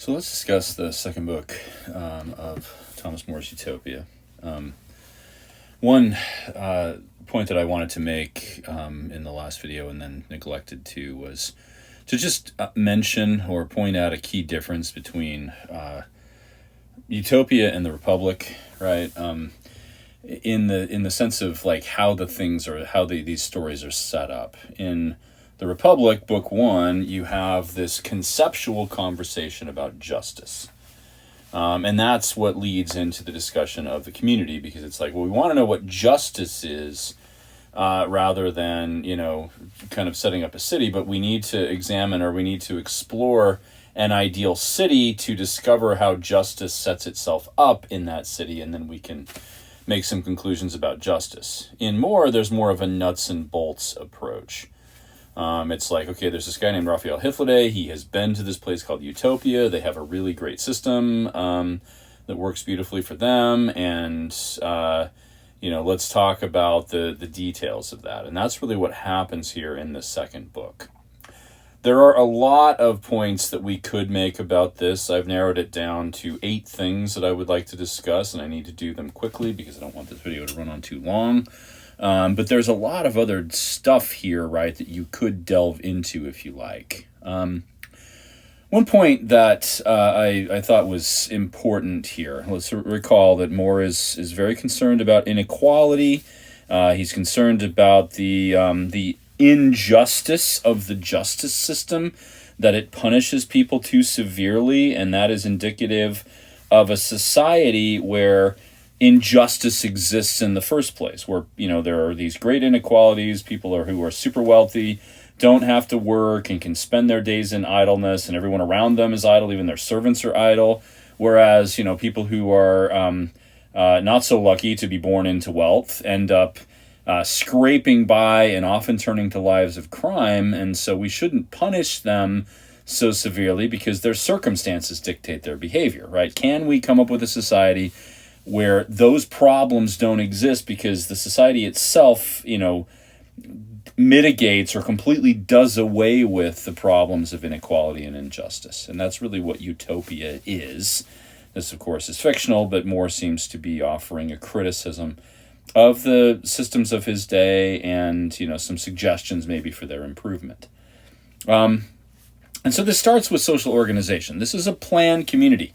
So let's discuss the second book of Thomas More's Utopia. One point that I wanted to make in the last video and then neglected to was to just mention or point out a key difference between Utopia and the Republic, right? In the sense of like how the things are, how these stories are set up. In the Republic, book one, you have this conceptual conversation about justice. And that's what leads into the discussion of the community, because it's like, well, we want to know what justice is rather than, kind of setting up a city, but we need to examine or we need to explore an ideal city to discover how justice sets itself up in that city, and then we can make some conclusions about justice. In More, there's more of a nuts and bolts approach. It's like, okay, there's this guy named Raphael Hifliday. He has been to this place called Utopia. They have a really great system that works beautifully for them. And, let's talk about the details of that. And that's really what happens here in the second book. There are a lot of points that we could make about this. I've narrowed it down to 8 things that I would like to discuss, and I need to do them quickly because I don't want this video to run on too long. But there's a lot of other stuff here, right, that you could delve into if you like. One point that I thought was important here, let's recall that More is very concerned about inequality. He's concerned about the injustice of the justice system, that it punishes people too severely, and that is indicative of a society where injustice exists in the first place, where there are these great inequalities. People who are super wealthy don't have to work and can spend their days in idleness, and everyone around them is idle, even their servants are idle, whereas people who are not so lucky to be born into wealth end up scraping by and often turning to lives of crime. And so we shouldn't punish them so severely because their circumstances dictate their behavior, right? Can we come up with a society where those problems don't exist because the society itself, mitigates or completely does away with the problems of inequality and injustice? And that's really what Utopia is. This, of course, is fictional, but More seems to be offering a criticism of the systems of his day and, some suggestions maybe for their improvement. And so this starts with social organization. This is a planned community.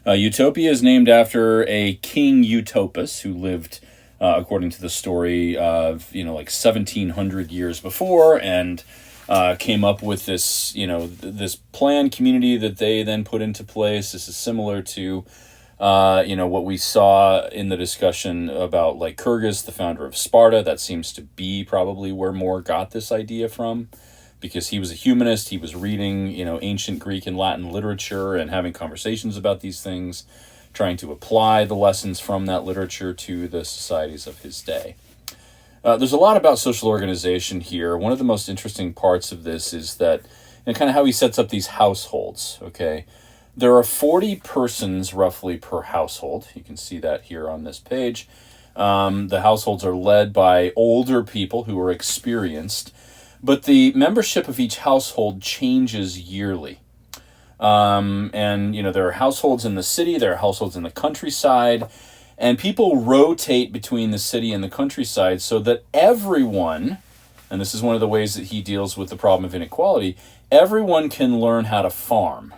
Utopia is named after a King Utopus who lived, according to the story, of 1,700 years before, and came up with this, this planned community that they then put into place. This is similar to, what we saw in the discussion about Lycurgus, the founder of Sparta. That seems to be probably where More got this idea from, because he was a humanist. He was reading, ancient Greek and Latin literature and having conversations about these things, trying to apply the lessons from that literature to the societies of his day. There's a lot about social organization here. One of the most interesting parts of this is that, kind of how he sets up these households, okay? There are 40 persons roughly per household. You can see that here on this page. The households are led by older people who are experienced, but the membership of each household changes yearly. And there are households in the city, there are households in the countryside, and people rotate between the city and the countryside so that everyone, and this is one of the ways that he deals with the problem of inequality, everyone can learn how to farm.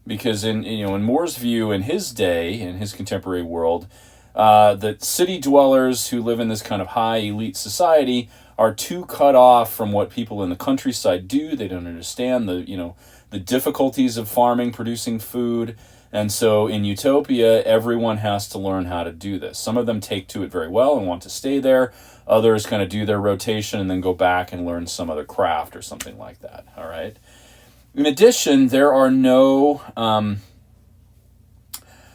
Because in More's view, in his day, in his contemporary world, the city dwellers who live in this kind of high elite society are too cut off from what people in the countryside do. They don't understand the difficulties of farming, producing food. And so in Utopia, everyone has to learn how to do this. Some of them take to it very well and want to stay there. Others kind of do their rotation and then go back and learn some other craft or something like that. All right. In addition, there are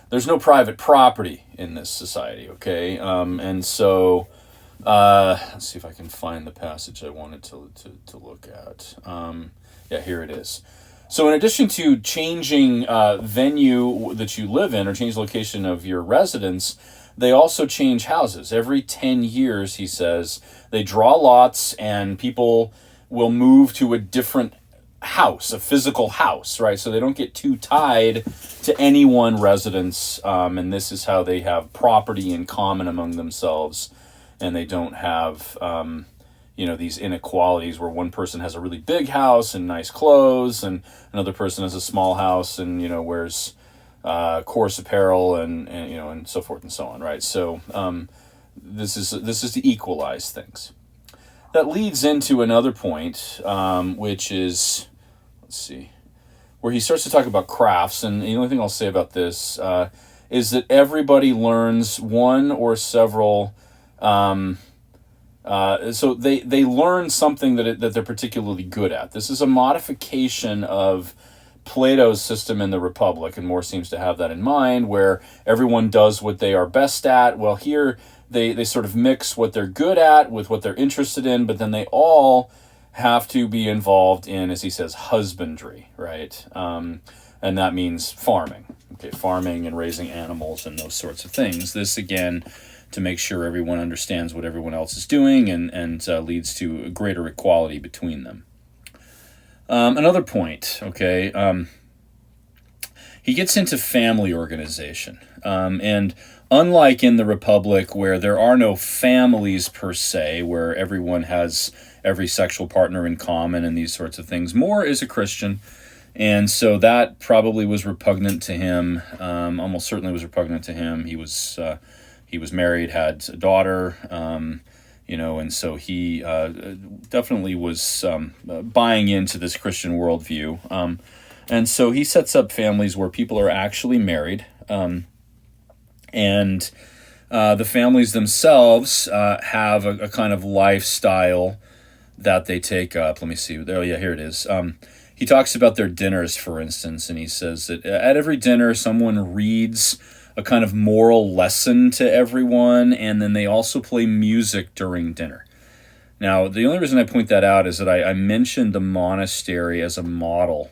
there's no private property in this society, okay? And so, let's see if I can find the passage I wanted to look at. Yeah, here it is. So in addition to changing venue that you live in or change the location of your residence, they also change houses. Every 10 years, he says, they draw lots and people will move to a different house, a physical house, right? So they don't get too tied to any one residence, and this is how they have property in common among themselves, and they don't have these inequalities where one person has a really big house and nice clothes, and another person has a small house and wears coarse apparel and so forth and so on, right? So this is to equalize things. That leads into another point, which is, let's see, where he starts to talk about crafts. And the only thing I'll say about this is that everybody learns one or several. So they learn something that they're particularly good at. This is a modification of Plato's system in the Republic, and More seems to have that in mind, where everyone does what they are best at. Well, here they sort of mix what they're good at with what they're interested in, but then they all have to be involved in, as he says, husbandry, right? And that means farming, okay, farming and raising animals and those sorts of things. This, again, to make sure everyone understands what everyone else is doing and leads to a greater equality between them. Another point, okay, he gets into family organization. And unlike in the Republic, where there are no families per se, where everyone has every sexual partner in common and these sorts of things, More is a Christian. And so that probably was repugnant to him, almost certainly was repugnant to him. He was married, had a daughter, and so he definitely was buying into this Christian worldview. And so he sets up families where people are actually married, and the families themselves have a kind of lifestyle that they take up. Let me see. Oh, yeah, here it is. He talks about their dinners, for instance, and he says that at every dinner, someone reads a kind of moral lesson to everyone, and then they also play music during dinner. Now, the only reason I point that out is that I mentioned the monastery as a model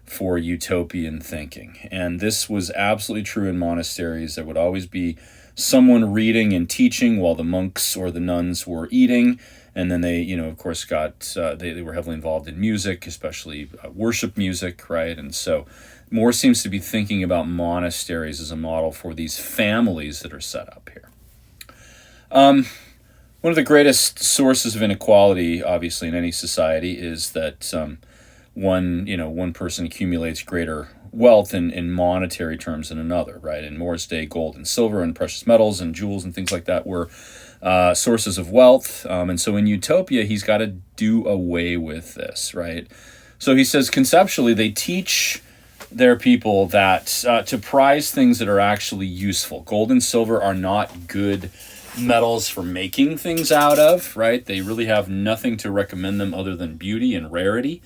for utopian thinking, and this was absolutely true in monasteries. There would always be someone reading and teaching while the monks or the nuns were eating, and then they, of course, they were heavily involved in music, especially worship music, right? And so More seems to be thinking about monasteries as a model for these families that are set up here. One of the greatest sources of inequality, obviously, in any society is that one person accumulates greater wealth in monetary terms than another, right? In More's day, gold and silver and precious metals and jewels and things like that were sources of wealth. And so in Utopia, he's got to do away with this, right? So he says conceptually they teach their people that to prize things that are actually useful. Gold and silver are not good metals for making things out of, right? They really have nothing to recommend them other than beauty and rarity.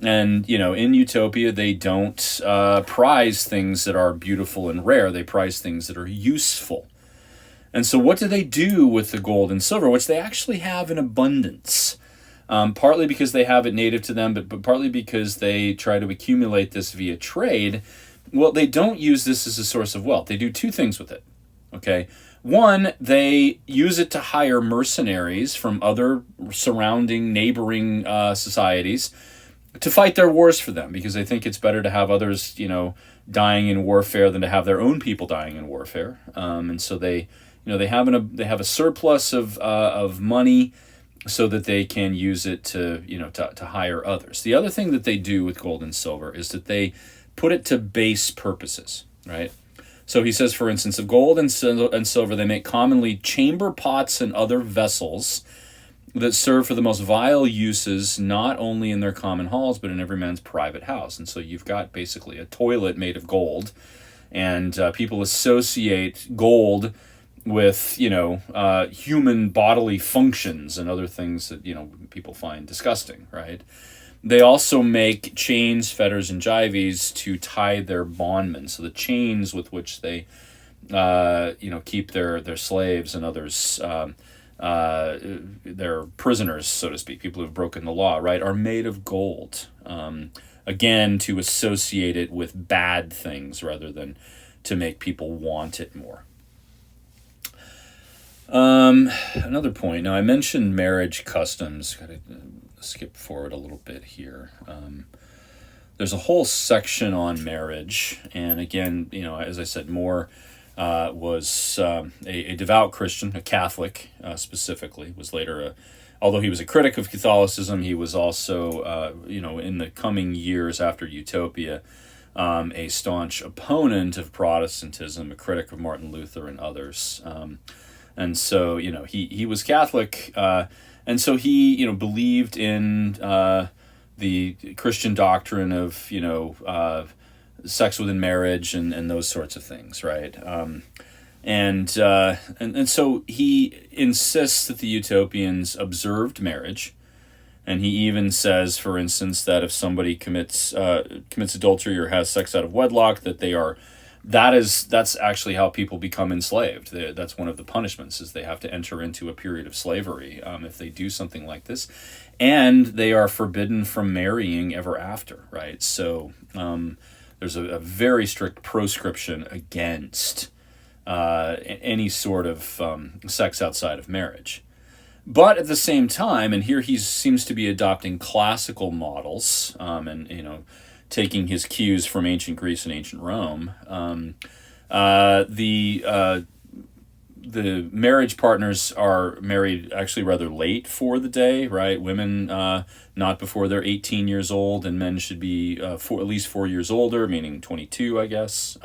And, in Utopia, they don't prize things that are beautiful and rare. They prize things that are useful. And so what do they do with the gold and silver, which they actually have in abundance? Partly because they have it native to them, but partly because they try to accumulate this via trade. Well, they don't use this as a source of wealth. They do two things with it, okay? One, they use it to hire mercenaries from other surrounding neighboring societies to fight their wars for them, because they think it's better to have others, dying in warfare than to have their own people dying in warfare. And so they have a surplus of money so that they can use it to hire others. The other thing that they do with gold and silver is that they put it to base purposes, right? So he says, for instance, of gold and silver, they make commonly chamber pots and other vessels that serve for the most vile uses, not only in their common halls, but in every man's private house. And so you've got basically a toilet made of gold, and people associate gold with, human bodily functions and other things that, people find disgusting, right? They also make chains, fetters, and gyves to tie their bondmen. So the chains with which they, keep their slaves and others, their prisoners, so to speak, people who have broken the law, right, are made of gold. Again, to associate it with bad things rather than to make people want it more. Another point. Now, I mentioned marriage customs. Got to skip forward a little bit here. There's a whole section on marriage, and again, as I said, More was a devout Christian, a Catholic specifically. Was later although he was a critic of Catholicism, he was also, in the coming years after Utopia, a staunch opponent of Protestantism, a critic of Martin Luther and others. And so, he was Catholic, and so he, believed in the Christian doctrine of, sex within marriage and those sorts of things, right? And so he insists that the Utopians observed marriage, and he even says, for instance, that if somebody commits adultery or has sex out of wedlock, that's actually how people become enslaved. That's one of the punishments, is they have to enter into a period of slavery if they do something like this, and they are forbidden from marrying ever after, right? So there's a very strict proscription against any sort of sex outside of marriage. But at the same time, and here he seems to be adopting classical models, and taking his cues from ancient Greece and ancient Rome. The marriage partners are married actually rather late for the day, right? Women not before they're 18 years old, and men should be at least 4 years older, meaning 22, I guess.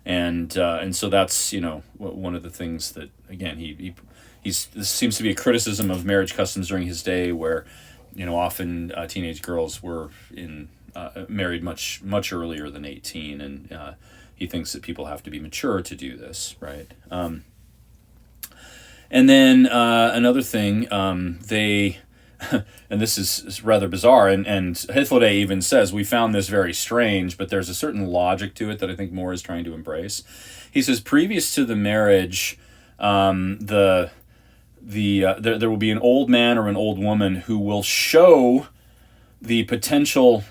And so that's one of the things that, again, this seems to be a criticism of marriage customs during his day, where often teenage girls were married much earlier than 18, and he thinks that people have to be mature to do this, right? And then another thing, they, and this is rather bizarre, and Hythloday even says, we found this very strange, but there's a certain logic to it that I think More is trying to embrace. He says, previous to the marriage, there will be an old man or an old woman who will show the potential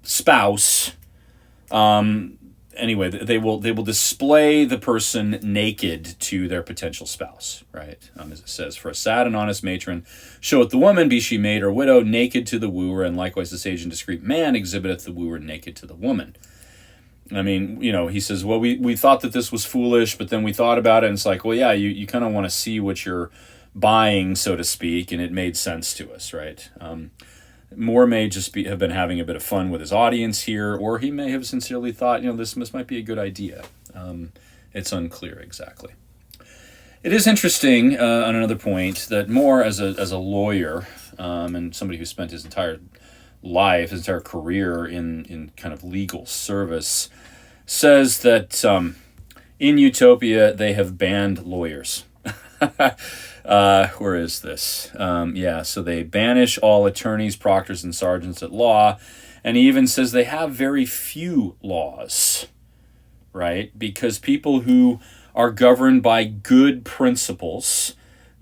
spouse, they will display the person naked to their potential spouse, right? As it says, for a sad and honest matron showeth the woman, be she maid or widow, naked to the wooer, and likewise the sage and discreet man exhibiteth the wooer naked to the woman. I mean, he says, well, we thought that this was foolish, but then we thought about it, and it's like, well, yeah, you kind of want to see what you're buying, so to speak, and it made sense to us, right? More may just have been having a bit of fun with his audience here, or he may have sincerely thought, this might be a good idea. It's unclear exactly. It is interesting, on another point, that More, as a lawyer, and somebody who spent his entire life, his entire career in kind of legal service, says that in Utopia they have banned lawyers. Where is this? So they banish all attorneys, proctors, and sergeants at law, and he even says they have very few laws, right? Because people who are governed by good principles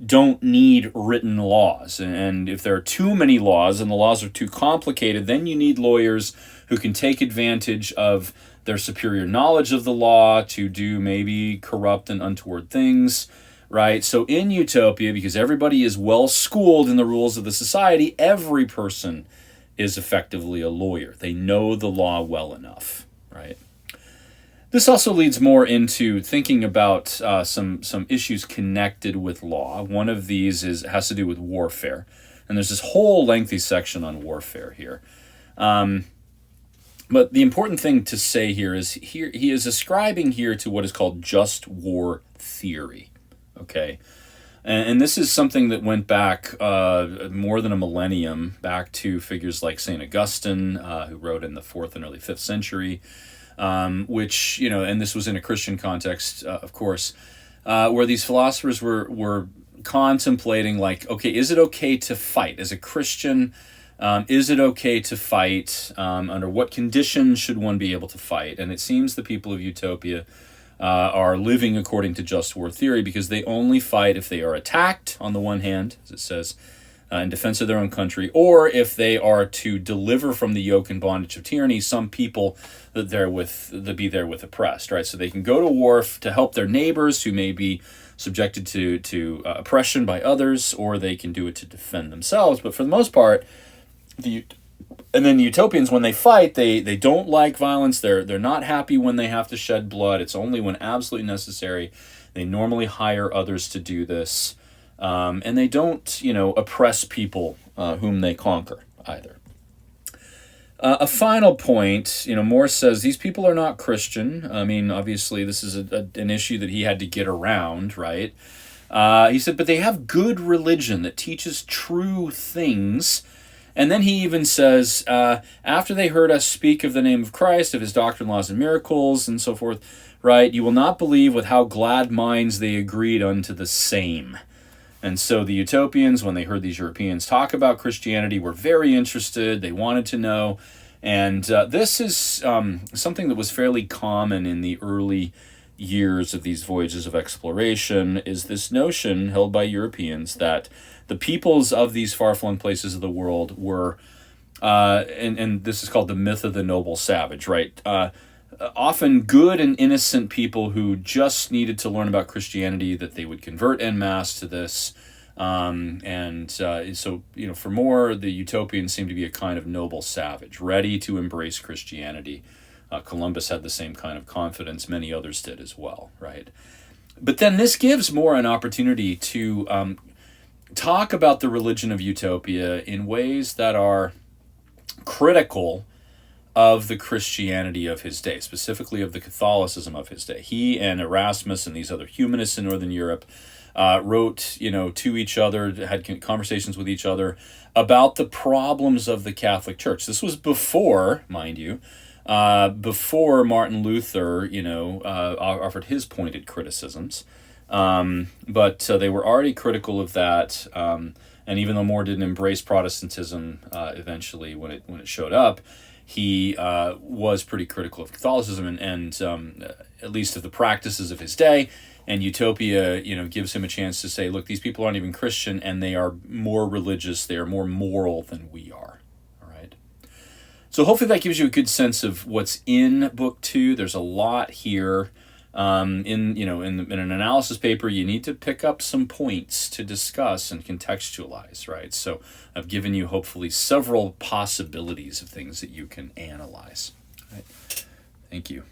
don't need written laws. And if there are too many laws and the laws are too complicated, then you need lawyers who can take advantage of their superior knowledge of the law to do maybe corrupt and untoward things, right? So in Utopia, because everybody is well schooled in the rules of the society, every person is effectively a lawyer. They know the law well enough, right? This also leads more into thinking about some issues connected with law. One of these has to do with warfare, and there's this whole lengthy section on warfare here. But the important thing to say here is he is ascribing here to what is called just war theory. Okay, and this is something that went back more than a millennium, back to figures like St. Augustine, who wrote in the 4th and early 5th century, which, and this was in a Christian context, of course, where these philosophers were contemplating, like, okay, is it okay to fight? As a Christian, is it okay to fight? Under what conditions should one be able to fight? And it seems the people of Utopia are living according to just war theory, because they only fight if they are attacked, on the one hand, as it says, in defense of their own country, or if they are to deliver from the yoke and bondage of tyranny some people that be therewith oppressed, right? So they can go to war to help their neighbors who may be subjected to oppression by others, or they can do it to defend themselves. But for the most part, and then the utopians, when they fight, they don't like violence. They're not happy when they have to shed blood. It's only when absolutely necessary. They normally hire others to do this, and they don't oppress people whom they conquer either. A final point, Morse says these people are not Christian. I mean, obviously, this is an issue that he had to get around, right? He said, but they have good religion that teaches true things. And then he even says, after they heard us speak of the name of Christ, of his doctrine, laws, and miracles, and so forth, right, you will not believe with how glad minds they agreed unto the same. And so the Utopians, when they heard these Europeans talk about Christianity, were very interested. They wanted to know. And this is something that was fairly common in the early years of these voyages of exploration, is this notion held by Europeans that the peoples of these far-flung places of the world were, and this is called the myth of the noble savage, right? Often good and innocent people who just needed to learn about Christianity, that they would convert en masse to this. So, for More, the Utopians seem to be a kind of noble savage, ready to embrace Christianity. Columbus had the same kind of confidence. Many others did as well, right? But then this gives More an opportunity to talk about the religion of Utopia in ways that are critical of the Christianity of his day, specifically of the Catholicism of his day. He and Erasmus and these other humanists in Northern Europe wrote, to each other, had conversations with each other about the problems of the Catholic Church. This was before, mind you, before Martin Luther, offered his pointed criticisms. But they were already critical of that. And even though More didn't embrace Protestantism eventually when it showed up, he was pretty critical of Catholicism and at least of the practices of his day. And Utopia, gives him a chance to say, look, these people aren't even Christian, and they are more religious, they are more moral than we are. All right. So hopefully that gives you a good sense of what's in Book 2. There's a lot here. In an analysis paper, you need to pick up some points to discuss and contextualize, right? So I've given you hopefully several possibilities of things that you can analyze. Right? Thank you.